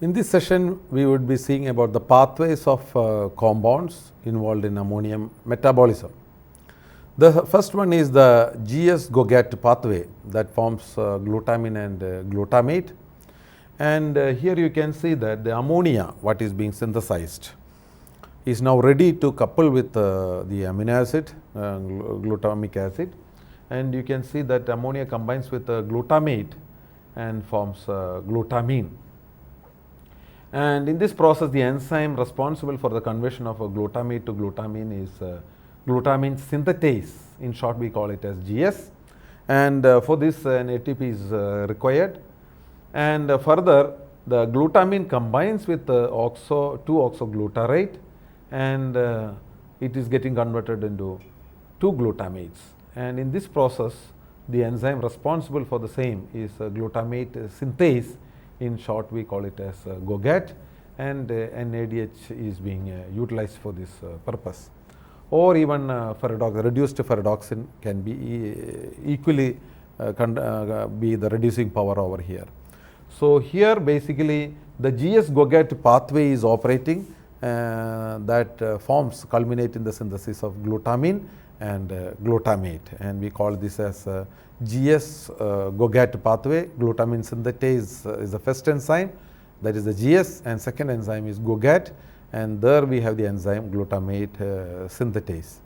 In this session, we would be seeing about the pathways of compounds involved in ammonium metabolism. The first one is the GS-GOGAT pathway that forms glutamine and glutamate. And here you can see that the ammonia, what is being synthesized, is now ready to couple with the amino acid, glutamic acid. And you can see that ammonia combines with glutamate and forms glutamine. And in this process, the enzyme responsible for the conversion of a glutamate to glutamine is glutamine synthetase. In short, we call it as GS. And for this, an ATP is required. And further, the glutamine combines with 2-oxoglutarate, and it is getting converted into 2 glutamates. And in this process, the enzyme responsible for the same is glutamate synthase. In short, we call it as GOGAT, and NADH is being utilized for this purpose. Or even reduced ferredoxin can be equally be the reducing power over here. So here basically the GS-GOGAT pathway is operating that culminate in the synthesis of glutamine and glutamate, and we call this as GS-GOGAT pathway. Glutamine synthetase is the first enzyme, that is the GS, and second enzyme is GOGAT, and there we have the enzyme glutamate synthase.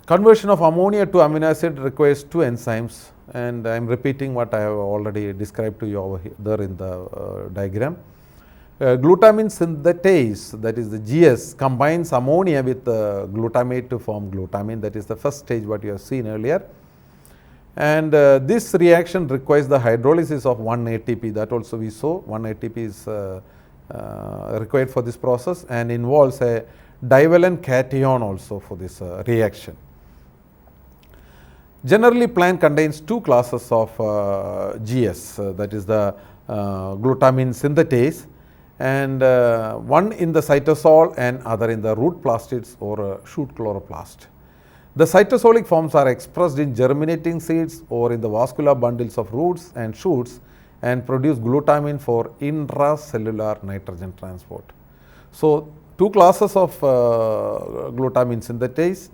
Conversion of ammonia to amino acid requires 2 enzymes, and I am repeating what I have already described to you over here, there in the diagram. Glutamine synthetase, that is the GS, combines ammonia with glutamate to form glutamine. That is the first stage what you have seen earlier. And this reaction requires the hydrolysis of 1 ATP, that also we saw. 1 ATP is required for this process and involves a divalent cation also for this reaction. Generally, plant contains 2 classes of GS, that is the glutamine synthetase, and one in the cytosol and other in the root plastids or shoot chloroplast. The cytosolic forms are expressed in germinating seeds or in the vascular bundles of roots and shoots and produce glutamine for intracellular nitrogen transport. So, 2 classes of glutamine synthetase,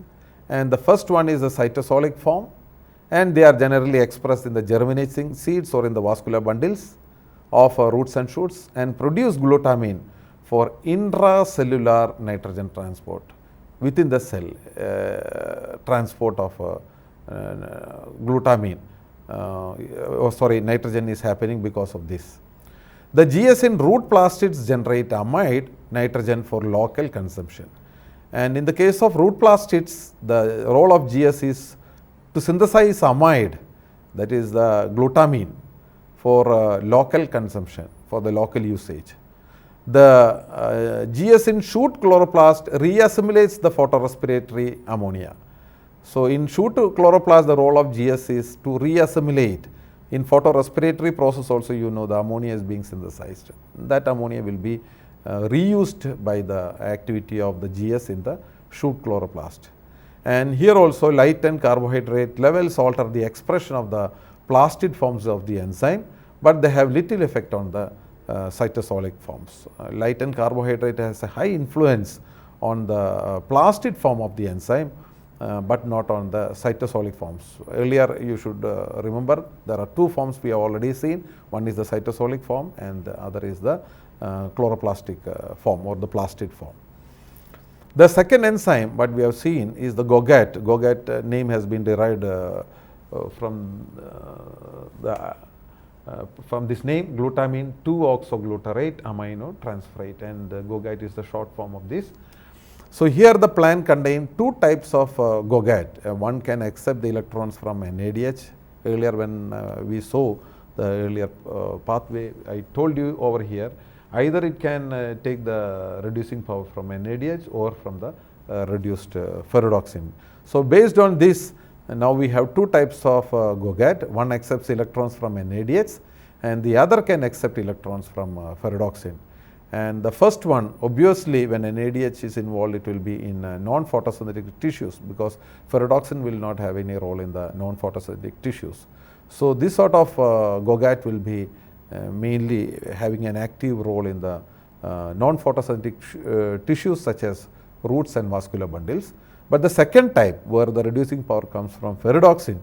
and the first one is the cytosolic form, and they are generally expressed in the germinating seeds or in the vascular bundles of roots and shoots and produce glutamine for intracellular nitrogen transport within the cell. Transport of glutamine, nitrogen is happening because of this. The GS in root plastids generate amide nitrogen for local consumption, and in the case of root plastids, the role of GS is to synthesize amide, that is the glutamine, for local consumption, for the local usage. The GS in shoot chloroplast reassimilates the photorespiratory ammonia. So, in shoot chloroplast, the role of GS is to reassimilate. In photorespiratory process also, you know, the ammonia is being synthesized. That ammonia will be reused by the activity of the GS in the shoot chloroplast. And here also light and carbohydrate levels alter the expression of the plastid forms of the enzyme, but they have little effect on the cytosolic forms. Light and carbohydrate has a high influence on the plastid form of the enzyme, but not on the cytosolic forms. Earlier you should remember there are 2 forms we have already seen. One is the cytosolic form and the other is the chloroplastic form or the plastid form. The second enzyme what we have seen is the GOGAT. GOGAT name has been derived from this name, glutamine 2-oxoglutarate amino transferase, and GOGAT is the short form of this. So, here the plant contains 2 types of GOGAT. One can accept the electrons from NADH. Earlier when we saw the earlier pathway, I told you over here, either it can take the reducing power from NADH or from the reduced ferredoxin. So, based on this, now we have 2 types of GOGAT. One accepts electrons from NADH and the other can accept electrons from ferredoxin. And the first one, obviously when NADH is involved, it will be in non-photosynthetic tissues, because ferredoxin will not have any role in the non-photosynthetic tissues. So, this sort of GOGAT will be mainly having an active role in the non-photosynthetic tissues such as roots and vascular bundles. But the second type, where the reducing power comes from ferredoxin,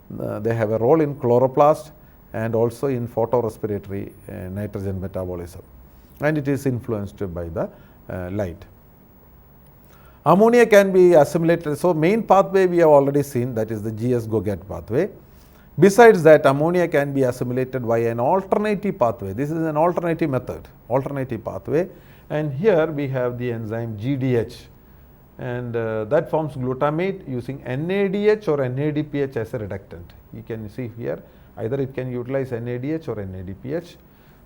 they have a role in chloroplast and also in photorespiratory nitrogen metabolism, and it is influenced by the light. Ammonia can be assimilated. So, main pathway we have already seen, that is the GS-GOGAT pathway. Besides that, ammonia can be assimilated by an alternative pathway. This is an alternative method, alternative pathway, and here we have the enzyme GDH, and that forms glutamate using NADH or NADPH as a reductant. You can see here, either it can utilize NADH or NADPH.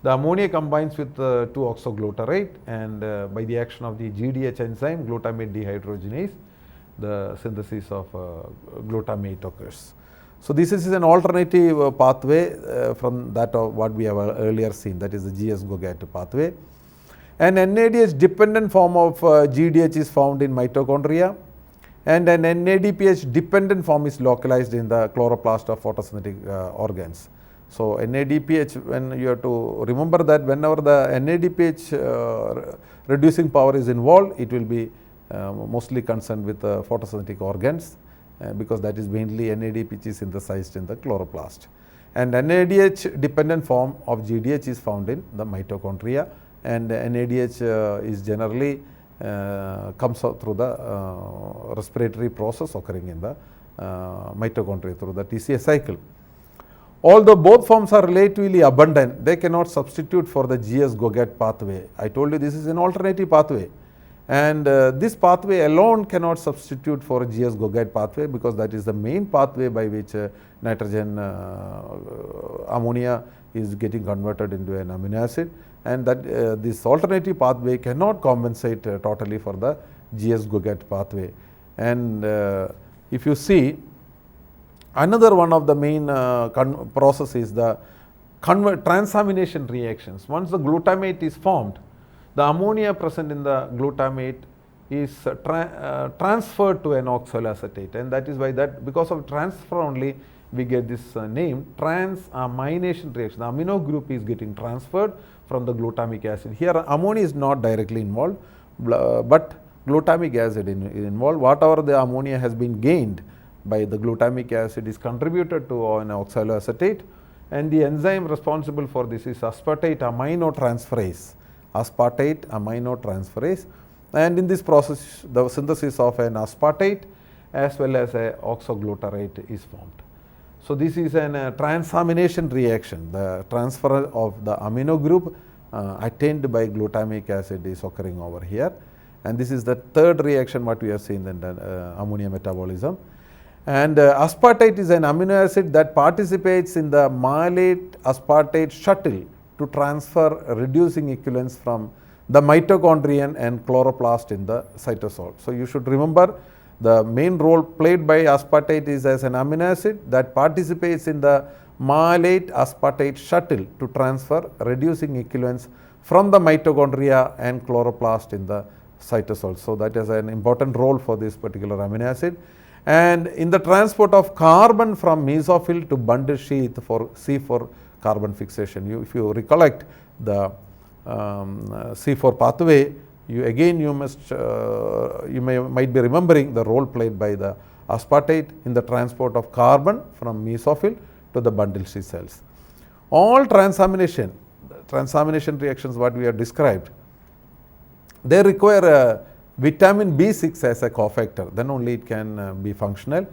The ammonia combines with 2-oxoglutarate, and by the action of the GDH enzyme, glutamate dehydrogenase, the synthesis of glutamate occurs. So, this is an alternative pathway from that of what we have earlier seen, that is the GS-GOGAT pathway. An NADH dependent form of GDH is found in mitochondria, and an NADPH dependent form is localized in the chloroplast of photosynthetic organs. So, NADPH, when you have to remember that whenever the NADPH reducing power is involved, it will be mostly concerned with photosynthetic organs, because that is mainly NADPH synthesized in the chloroplast. And NADH dependent form of GDH is found in the mitochondria, and NADH is generally comes out through the respiratory process occurring in the mitochondria through the TCA cycle. Although both forms are relatively abundant, they cannot substitute for the GS-GOGAT pathway. I told you this is an alternative pathway, and this pathway alone cannot substitute for GS-GOGAT pathway, because that is the main pathway by which nitrogen ammonia is getting converted into an amino acid, and that this alternative pathway cannot compensate totally for the GS-GOGAT pathway. And if you see, another one of the main process is the transamination reactions. Once the glutamate is formed, the ammonia present in the glutamate is transferred to an oxaloacetate, and that is why that because of transfer only we get this name transamination reaction. The amino group is getting transferred from the glutamic acid. Here ammonia is not directly involved, but glutamic acid is involved. Whatever the ammonia has been gained by the glutamic acid is contributed to an oxaloacetate, and the enzyme responsible for this is aspartate aminotransferase. Aspartate aminotransferase, and in this process the synthesis of an aspartate as well as a oxoglutarate is formed. So, this is an transamination reaction. The transfer of the amino group attained by glutamic acid is occurring over here, and this is the third reaction what we have seen in the ammonia metabolism. And aspartate is an amino acid that participates in the malate aspartate shuttle to transfer reducing equivalents from the mitochondrion and chloroplast in the cytosol. So, you should remember the main role played by aspartate is as an amino acid that participates in the malate aspartate shuttle to transfer reducing equivalents from the mitochondria and chloroplast in the cytosol. So, that is an important role for this particular amino acid. And in the transport of carbon from mesophyll to bundle sheath for C4 carbon fixation. If you recollect the C4 pathway, you might be remembering the role played by the aspartate in the transport of carbon from mesophyll to the bundle sheath cells. All transamination reactions what we have described, they require vitamin B6 as a cofactor, then only it can be functional.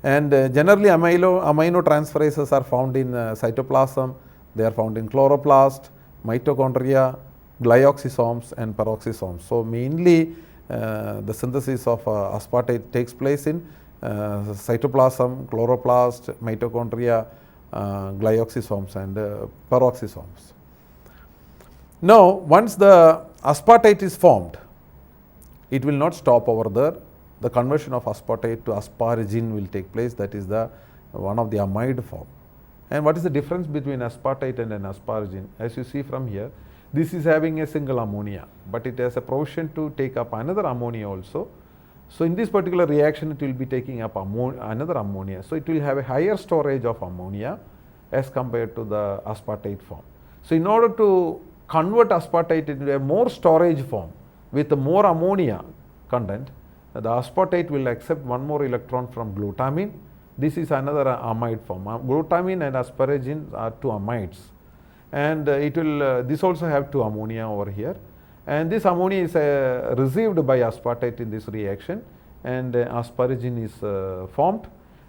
And generally aminotransferases are found in cytoplasm, they are found in chloroplast, mitochondria, glyoxysomes and peroxisomes. So, mainly the synthesis of aspartate takes place in cytoplasm, chloroplast, mitochondria, glyoxysomes and peroxisomes. Now, once the aspartate is formed, it will not stop over there. The conversion of aspartate to asparagine will take place, that is the one of the amide form. And what is the difference between aspartate and an asparagine? As you see from here, this is having a single ammonia, but it has a provision to take up another ammonia also. So, in this particular reaction it will be taking up another ammonia. So, it will have a higher storage of ammonia as compared to the aspartate form. So in order to convert aspartate into a more storage form with more ammonia content, the aspartate will accept one more electron from glutamine. This is another amide form. Glutamine and asparagine are two amides, and it will this also have two ammonia over here, and this ammonia is received by aspartate in this reaction, and asparagine is formed,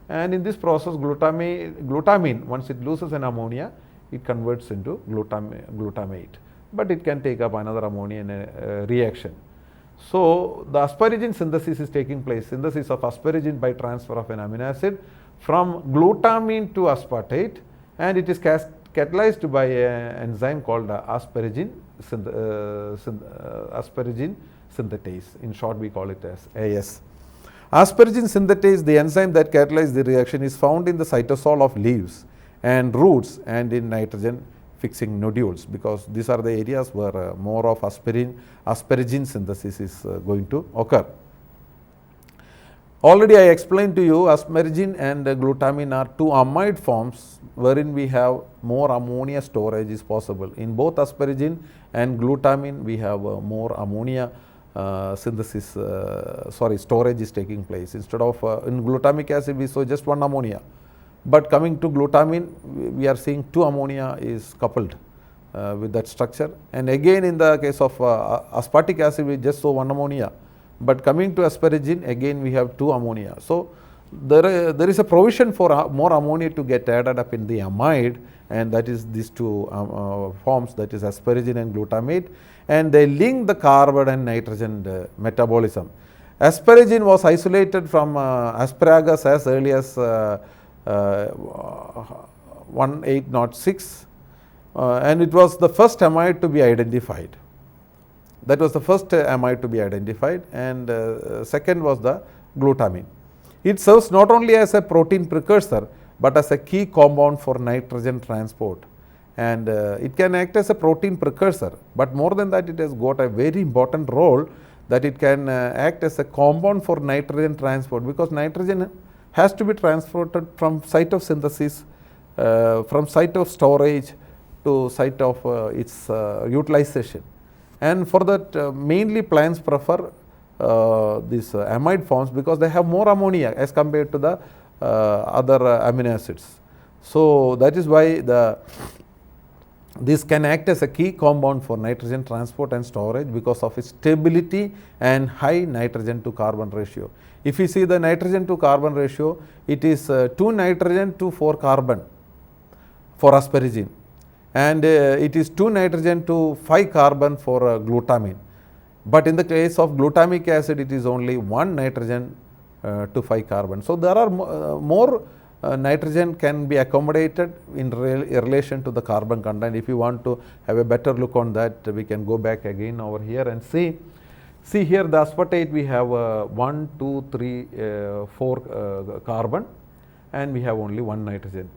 and in this process glutamine once it loses an ammonia, it converts into glutamate, but it can take up another ammonia in a reaction. So the asparagine synthesis is taking place, synthesis of asparagine by transfer of an amino acid from glutamine to aspartate, and it is catalyzed by an enzyme called asparagine synthetase. In short, we call it as AS. Asparagine synthetase, the enzyme that catalyzes the reaction, is found in the cytosol of leaves and roots and in nitrogen fixing nodules, because these are the areas where more of asparagine synthesis is going to occur. Already I explained to you asparagine and glutamine are two amide forms wherein we have more ammonia storage is possible. In both asparagine and glutamine we have more ammonia storage is taking place. Instead of in glutamic acid we saw just one ammonia, but coming to glutamine we are seeing two ammonia is coupled with that structure, and again in the case of aspartic acid we just saw one ammonia, but coming to asparagine again we have two ammonia. So there is a provision for more ammonia to get added up in the amide, and that is these two forms, that is asparagine and glutamate, and they link the carbon and nitrogen metabolism. Asparagine was isolated from asparagus as early as 1806, and it was the first amide to be identified. That was the first amide to be identified, and second was the glutamine. It serves not only as a protein precursor but as a key compound for nitrogen transport, and it can act as a protein precursor, but more than that it has got a very important role that it can act as a compound for nitrogen transport, because nitrogen has to be transported from site of synthesis, from site of storage to site of its utilization, and for that mainly plants prefer these amide forms because they have more ammonia as compared to the other amino acids. So that is why this can act as a key compound for nitrogen transport and storage because of its stability and high nitrogen to carbon ratio. If you see the nitrogen to carbon ratio, it is 2 nitrogen to 4 carbon for asparagine, and it is 2 nitrogen to 5 carbon for glutamine. But in the case of glutamic acid, it is only 1 nitrogen to 5 carbon. So there are more nitrogen can be accommodated in relation to the carbon content. If you want to have a better look on that, we can go back again over here and see. See here the aspartate we have 1, 2, 3, 4 carbon, and we have only 1 nitrogen.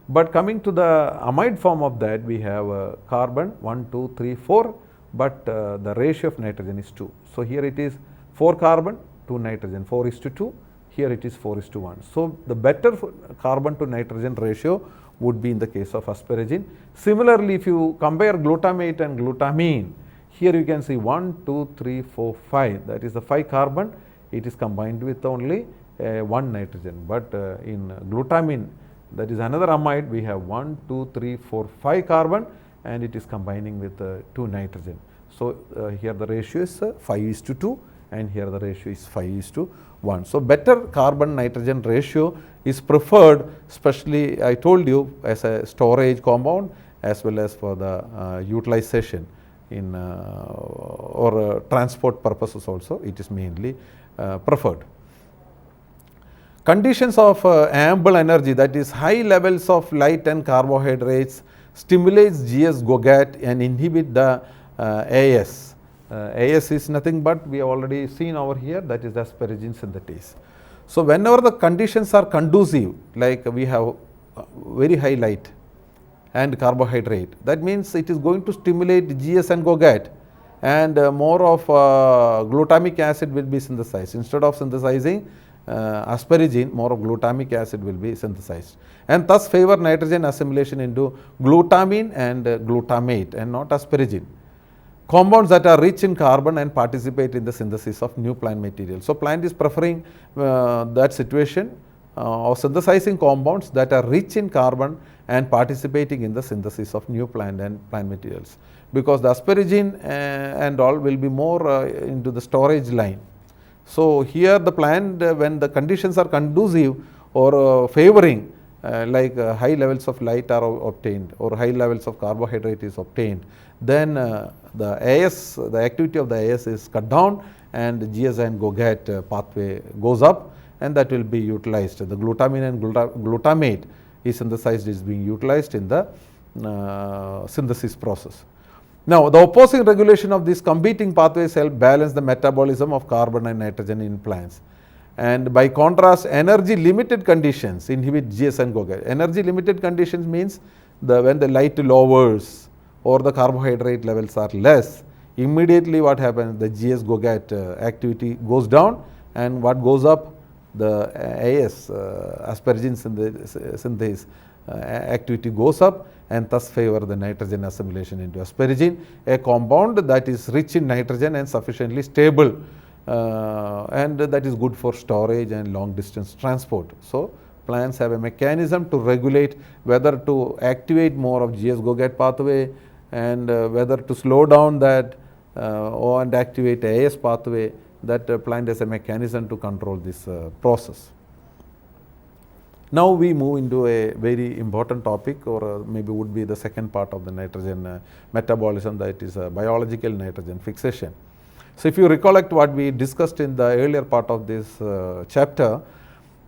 But coming to the amide form of that, we have carbon 1, 2, 3, 4, but the ratio of nitrogen is 2. So here it is 4 carbon, 2 nitrogen, 4:2. Here it is 4:1. So the better carbon to nitrogen ratio would be in the case of asparagine. Similarly, if you compare glutamate and glutamine, here you can see 1, 2, 3, 4, 5. That is the 5 carbon. It is combined with only 1 nitrogen. But in glutamine, that is another amide, we have 1, 2, 3, 4, 5 carbon, and it is combining with 2 nitrogen. So here the ratio is 5:2, and here the ratio is 5:1. So better carbon nitrogen ratio is preferred, especially I told you as a storage compound as well as for the utilization in or transport purposes also it is mainly preferred. Conditions of ample energy, that is high levels of light and carbohydrates, stimulates GS-GOGAT and inhibit the AS. AS is nothing but we have already seen over here, that is the asparagine synthetase. So whenever the conditions are conducive, like we have very high light and carbohydrate, that means it is going to stimulate GS and GOGAT, and more of glutamic acid will be synthesized. Instead of synthesizing asparagine, more of glutamic acid will be synthesized, and thus favor nitrogen assimilation into glutamine and glutamate and not asparagine. Compounds that are rich in carbon and participate in the synthesis of new plant material. So, plant is preferring that situation of synthesizing compounds that are rich in carbon and participating in the synthesis of new plant and plant materials, because the asparagine and all will be more into the storage line. So, here the plant when the conditions are conducive or favoring like high levels of light are obtained or high levels of carbohydrate is obtained, then the AS, the activity of the AS is cut down and GS and GOGAT pathway goes up, and that will be utilized. The glutamine and glutamate is synthesized, is being utilized in the synthesis process. Now, the opposing regulation of these competing pathways help balance the metabolism of carbon and nitrogen in plants. And by contrast, energy limited conditions inhibit GS and GOGAT. Energy limited conditions means when the light lowers or the carbohydrate levels are less, immediately what happens, the GS GOGAT activity goes down, and what goes up, the AS asparagine synthase activity goes up, and thus favor the nitrogen assimilation into asparagine, a compound that is rich in nitrogen and sufficiently stable, and that is good for storage and long distance transport. So, plants have a mechanism to regulate whether to activate more of GS GOGAT pathway and whether to slow down that and activate AS pathway. That plant has a mechanism to control this process. Now, we move into a very important topic, or maybe would be the second part of the nitrogen metabolism, that is biological nitrogen fixation. So, if you recollect what we discussed in the earlier part of this chapter,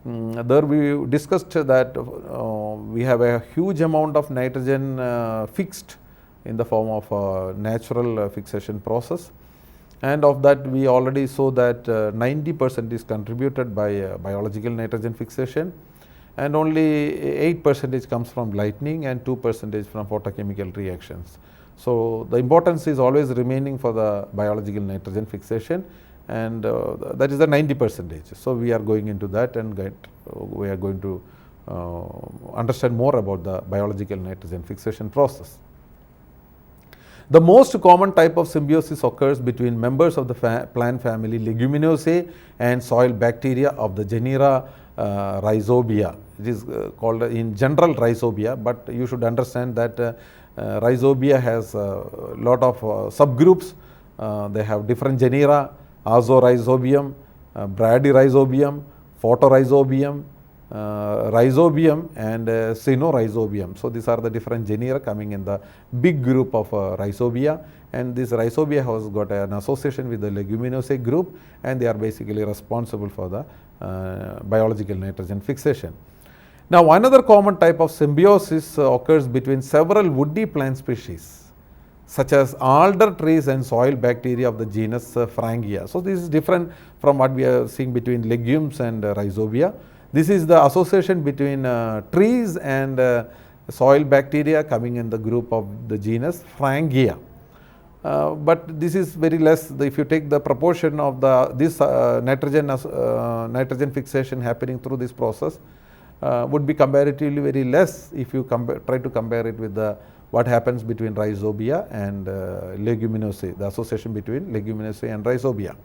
there we discussed that we have a huge amount of nitrogen fixed in the form of a natural fixation process, and of that we already saw that 90% is contributed by biological nitrogen fixation, and only 8% comes from lightning and 2% from photochemical reactions. So, the importance is always remaining for the biological nitrogen fixation, and that is the 90%. So, we are going into that, and we are going to understand more about the biological nitrogen fixation process. The most common type of symbiosis occurs between members of the plant family Leguminosae and soil bacteria of the genera Rhizobia. It is called in general Rhizobia, but you should understand that Rhizobia has a lot of subgroups. They have different genera: Azorhizobium, Bradyrhizobium, Photorhizobium, Rhizobium, and Cynorhizobium. So, these are the different genera coming in the big group of Rhizobia, and this Rhizobia has got an association with the Leguminosae group, and they are basically responsible for the biological nitrogen fixation. Now, another common type of symbiosis occurs between several woody plant species such as alder trees and soil bacteria of the genus Frangia. So, this is different from what we are seeing between legumes and Rhizobia. This is the association between trees and soil bacteria coming in the group of the genus Frangia. But this is very less. If you take the proportion of this nitrogen fixation happening through this process, would be comparatively very less if you try to compare it with what happens between Rhizobia and Leguminosae, the association between Leguminosae and Rhizobia.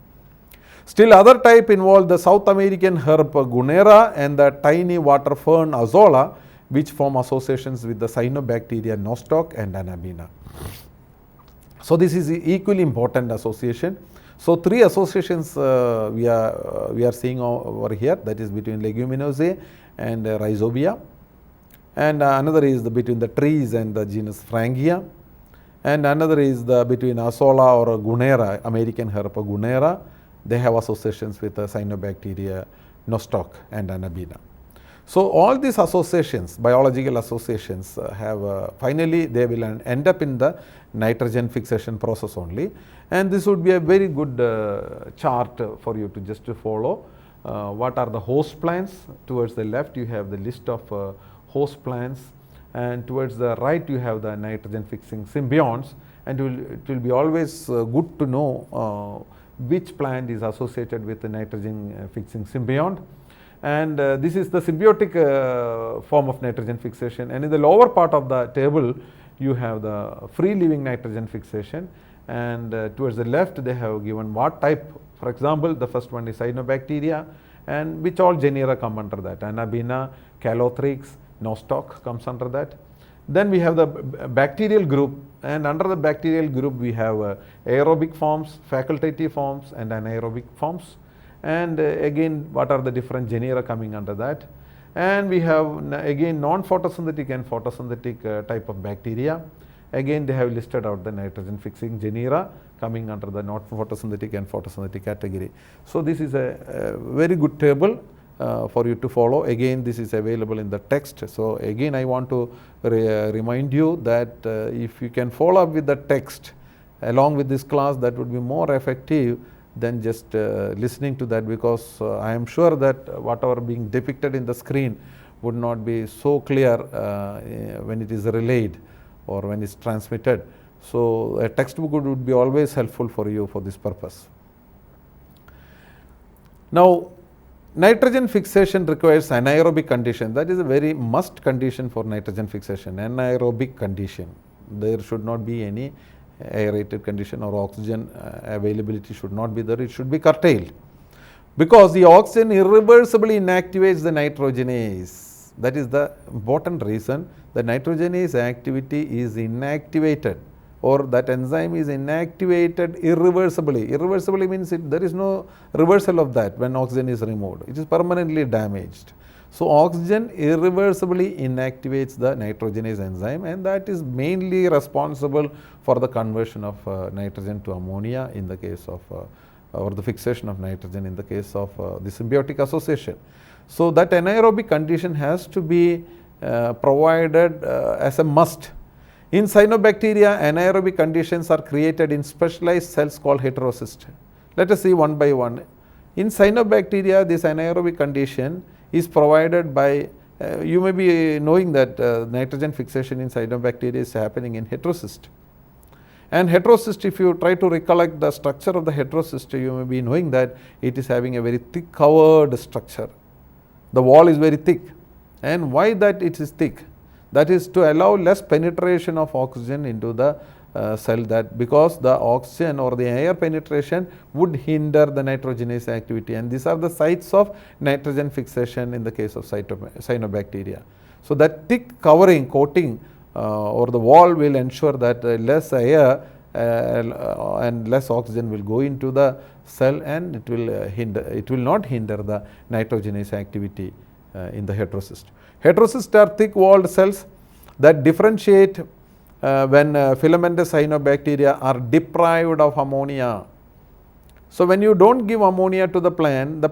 Still, other type involve the South American herb Gunera and the tiny water fern Azolla, which form associations with the cyanobacteria Nostoc and Anabina. So, this is equally important association. So, three associations we are seeing over here, that is between Leguminosae and Rhizobia, and another is between the trees and the genus Frangia, and another is between Azolla or Gunera, American herb Gunera. They have associations with cyanobacteria Nostoc and Anabina. So, all these associations, biological associations have finally they will end up in the nitrogen fixation process only, and this would be a very good chart for you to just to follow. What are the host plants? Towards the left you have the list of host plants, and towards the right you have the nitrogen fixing symbionts, and it will be always good to know which plant is associated with the nitrogen fixing symbiont. and this is the symbiotic form of nitrogen fixation. And in the lower part of the table you have the free living nitrogen fixation, and towards the left they have given what type. For example, the first one is cyanobacteria, and which all genera come under that. Anabaena, Calothrix, Nostoc comes under that. Then we have the bacterial group, and under the bacterial group we have aerobic forms, facultative forms and anaerobic forms. And again, what are the different genera coming under that. And we have again non-photosynthetic and photosynthetic type of bacteria. Again, they have listed out the nitrogen fixing genera coming under the not photosynthetic and photosynthetic category. So this is a very good table for you to follow. Again, this is available in the text. So again, I want to remind you that if you can follow up with the text along with this class, that would be more effective than just listening to that, because I am sure that whatever being depicted in the screen would not be so clear when it is relayed or when it's transmitted. So a textbook would be always helpful for you for this purpose. Now, nitrogen fixation requires anaerobic condition. That is a very must condition for nitrogen fixation, anaerobic condition. There should not be any aerated condition, or oxygen availability should not be there, it should be curtailed, because the oxygen irreversibly inactivates the nitrogenase. That is the important reason. The nitrogenase activity is inactivated, or that enzyme is inactivated irreversibly. Irreversibly means there is no reversal of that when oxygen is removed. It is permanently damaged. So oxygen irreversibly inactivates the nitrogenase enzyme, and that is mainly responsible for the conversion of nitrogen to ammonia in the case of or the fixation of nitrogen in the case of the symbiotic association. So that anaerobic condition has to be provided as a must. In cyanobacteria, anaerobic conditions are created in specialized cells called heterocysts. Let us see one by one. In cyanobacteria, this anaerobic condition is provided by, you may be knowing that nitrogen fixation in cyanobacteria is happening in heterocyst. And heterocyst, if you try to recollect the structure of the heterocyst, you may be knowing that it is having a very thick covered structure. The wall is very thick. And why that it is thick? That is to allow less penetration of oxygen into the cell, that because the oxygen or the air penetration would hinder the nitrogenase activity, and these are the sites of nitrogen fixation in the case of cyanobacteria. So that thick covering coating or the wall will ensure that less air and less oxygen will go into the cell, and it will not hinder the nitrogenase activity in the heterocyst. Heterocysts are thick walled cells that differentiate when filamentous cyanobacteria are deprived of ammonia. So when you don't give ammonia to the plant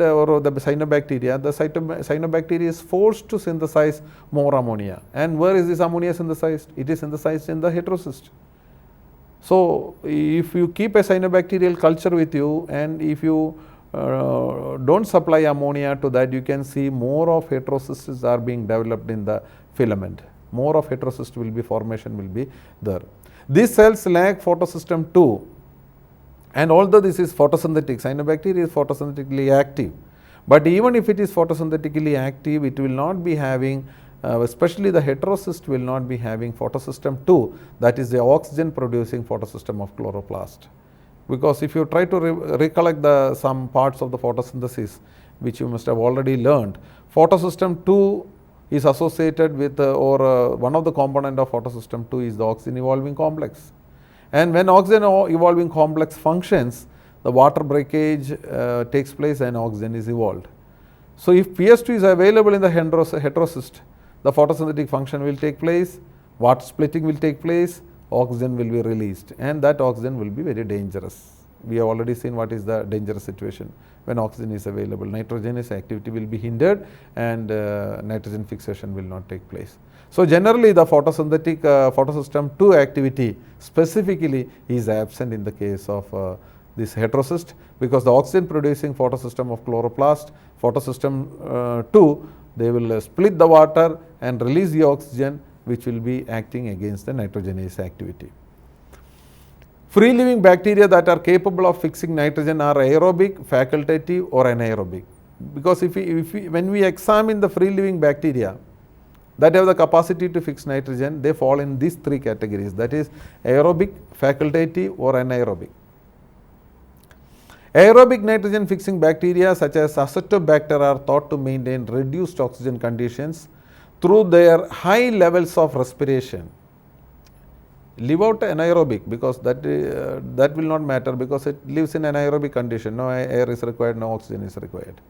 or the cyanobacteria, the cyanobacteria is forced to synthesize more ammonia. And where is this ammonia synthesized? It is synthesized in the heterocyst. So if you keep a cyanobacterial culture with you, and if you don't supply ammonia to that, you can see more of heterocysts are being developed in the filament. More of heterocyst formation will be there. These cells lack photosystem II, and although this is photosynthetic, cyanobacteria is photosynthetically active, but even if it is photosynthetically active, it will not be having, especially the heterocyst will not be having photosystem II, that is the oxygen producing photosystem of chloroplast. Because if you try to recollect some parts of the photosynthesis, which you must have already learned, photosystem II is associated with one of the component of photosystem II is the oxygen evolving complex. And when oxygen evolving complex functions, the water breakage takes place and oxygen is evolved. So if PS2 is available in the heterocyst, the photosynthetic function will take place, water splitting will take place, oxygen will be released, and that oxygen will be very dangerous. We have already seen what is the dangerous situation when oxygen is available. Nitrogenase activity will be hindered, and nitrogen fixation will not take place. So generally the photosynthetic photosystem II activity specifically is absent in the case of this heterocyst, because the oxygen producing photosystem of chloroplast, photosystem II, they will split the water and release the oxygen, which will be acting against the nitrogenase activity. Free living bacteria that are capable of fixing nitrogen are aerobic, facultative or anaerobic. because when we examine the free living bacteria that have the capacity to fix nitrogen, they fall in these three categories, that is aerobic, facultative or anaerobic. Aerobic nitrogen fixing bacteria such as Acetobacter are thought to maintain reduced oxygen conditions through their high levels of respiration. Leave out anaerobic because that will not matter, because it lives in anaerobic condition, no air is required, no oxygen is required.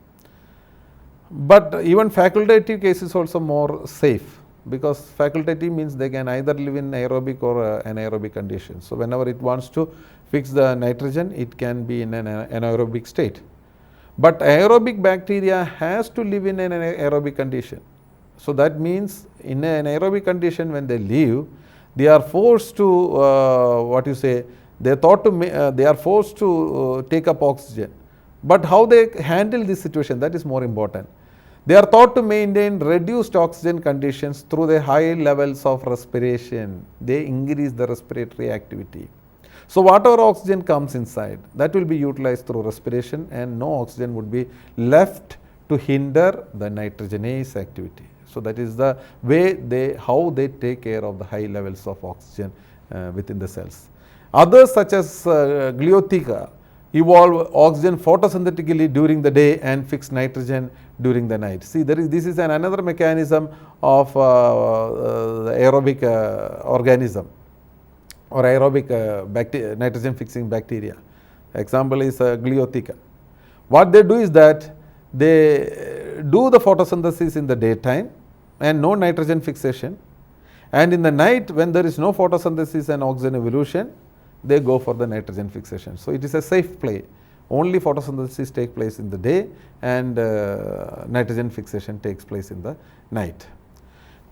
But even facultative case is also more safe, because facultative means they can either live in aerobic or anaerobic conditions. So whenever it wants to fix the nitrogen, it can be in an anaerobic state. But aerobic bacteria has to live in an aerobic condition. So that means in an aerobic condition, when they live, they are forced to they are forced to take up oxygen. But how they handle this situation, that is more important. They are thought to maintain reduced oxygen conditions through the high levels of respiration. They increase the respiratory activity. So whatever oxygen comes inside, that will be utilized through respiration, and no oxygen would be left to hinder the nitrogenase activity. So that is the way how they take care of the high levels of oxygen within the cells. Others such as Gliotheca evolve oxygen photosynthetically during the day and fix nitrogen during the night. See, this is another mechanism of the aerobic organism or aerobic nitrogen fixing bacteria. Example is Gliotheca. What they do is that they do the photosynthesis in the daytime and no nitrogen fixation, and in the night when there is no photosynthesis and oxygen evolution, they go for the nitrogen fixation. So it is a safe play. Only photosynthesis takes place in the day and nitrogen fixation takes place in the night.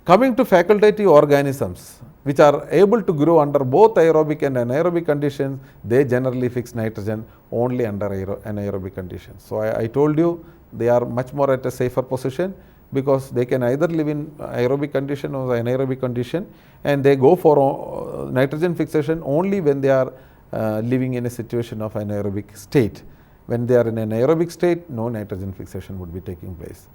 Coming to facultative organisms which are able to grow under both aerobic and anaerobic conditions, they generally fix nitrogen only under anaerobic conditions. So I told you they are much more at a safer position, because they can either live in aerobic condition or anaerobic condition, and they go for nitrogen fixation only when they are living in a situation of anaerobic state. When they are in an aerobic state, no nitrogen fixation would be taking place.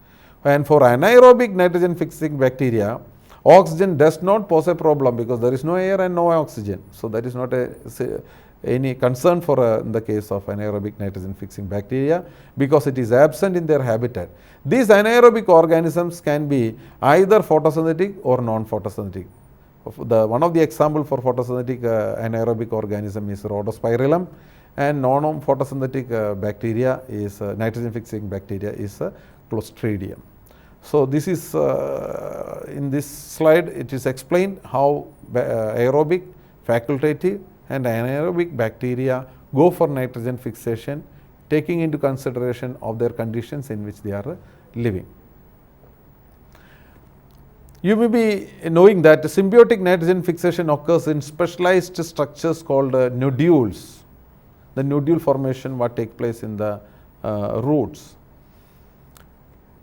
And for anaerobic nitrogen fixing bacteria, oxygen does not pose a problem, because there is no air and no oxygen. So that is not any concern for in the case of anaerobic nitrogen fixing bacteria, because it is absent in their habitat. These anaerobic organisms can be either photosynthetic or non-photosynthetic. One of the example for photosynthetic anaerobic organism is Rhodospirillum, and non-photosynthetic bacteria is nitrogen fixing bacteria is Clostridium. So this is in this slide it is explained how aerobic, facultative and anaerobic bacteria go for nitrogen fixation, taking into consideration of their conditions in which they are living. You may be knowing that symbiotic nitrogen fixation occurs in specialized structures called nodules. The nodule formation what takes place in the roots.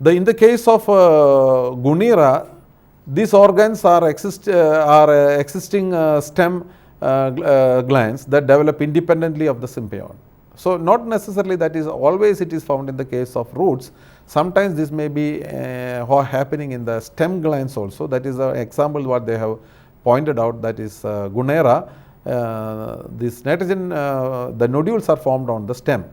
In the case of Gunnera, these organs are existing stem glands that develop independently of the symbiont. So not necessarily that is always it is found in the case of roots. Sometimes this may be happening in the stem glands also. That is an example what they have pointed out, that is Gunnera. This nitrogen, the nodules are formed on the stem.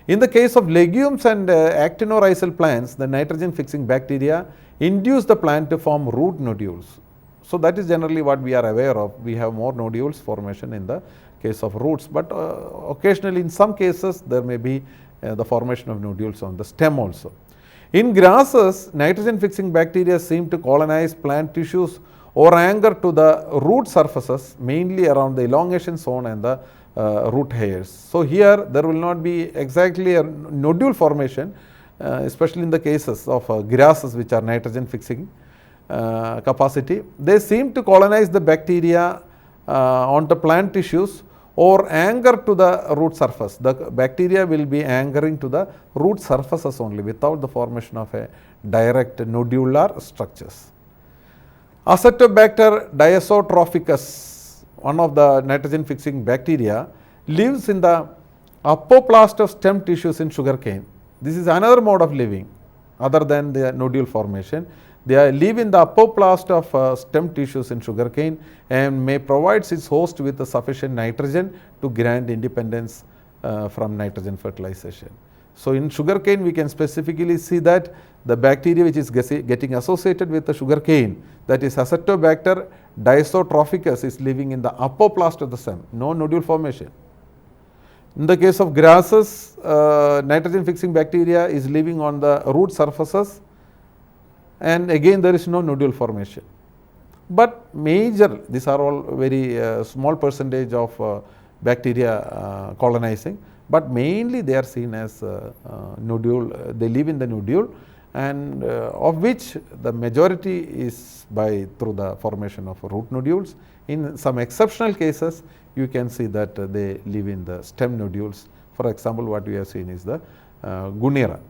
In the case of legumes and actinorhizal plants, the nitrogen fixing bacteria induce the plant to form root nodules. So that is generally what we are aware of. We have more nodules formation in the case of roots, but occasionally in some cases there may be the formation of nodules on the stem also. In grasses, nitrogen fixing bacteria seem to colonize plant tissues or anchor to the root surfaces, mainly around the elongation zone and the root hairs. So here there will not be exactly a nodule formation, especially in the cases of grasses which are nitrogen fixing capacity. They seem to colonize the bacteria on the plant tissues or anchor to the root surface. The bacteria will be anchoring to the root surfaces only without the formation of a direct nodular structures. Acetobacter diazotrophicus, one of the nitrogen fixing bacteria, lives in the apoplast of stem tissues in sugarcane. This is another mode of living other than the nodule formation. They live in the apoplast of stem tissues in sugarcane and may provide its host with sufficient nitrogen to grant independence from nitrogen fertilization. So, in sugarcane we can specifically see that the bacteria which is getting associated with the sugarcane, that is Acetobacter diazotrophicus, is living in the apoplast of the stem, no nodule formation. In the case of grasses, nitrogen fixing bacteria is living on the root surfaces, and again there is no nodule formation. But major, these are all very small percentage of bacteria colonizing, but mainly they are seen as nodule, they live in the nodule, and of which the majority is through the formation of root nodules. In some exceptional cases, you can see that they live in the stem nodules. For example, what we have seen is the Gunnera.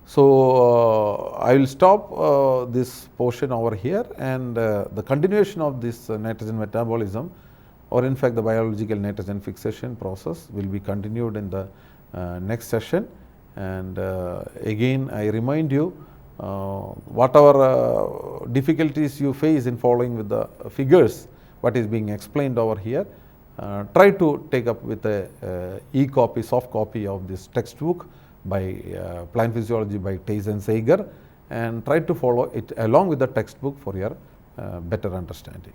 So, I will stop this portion over here, and the continuation of this nitrogen metabolism, or in fact the biological nitrogen fixation process, will be continued in the next session. And again I remind you, whatever difficulties you face in following with the figures what is being explained over here, try to take up with a e-copy, soft copy of this textbook by Plant Physiology by Theis and Seiger, and try to follow it along with the textbook for your better understanding.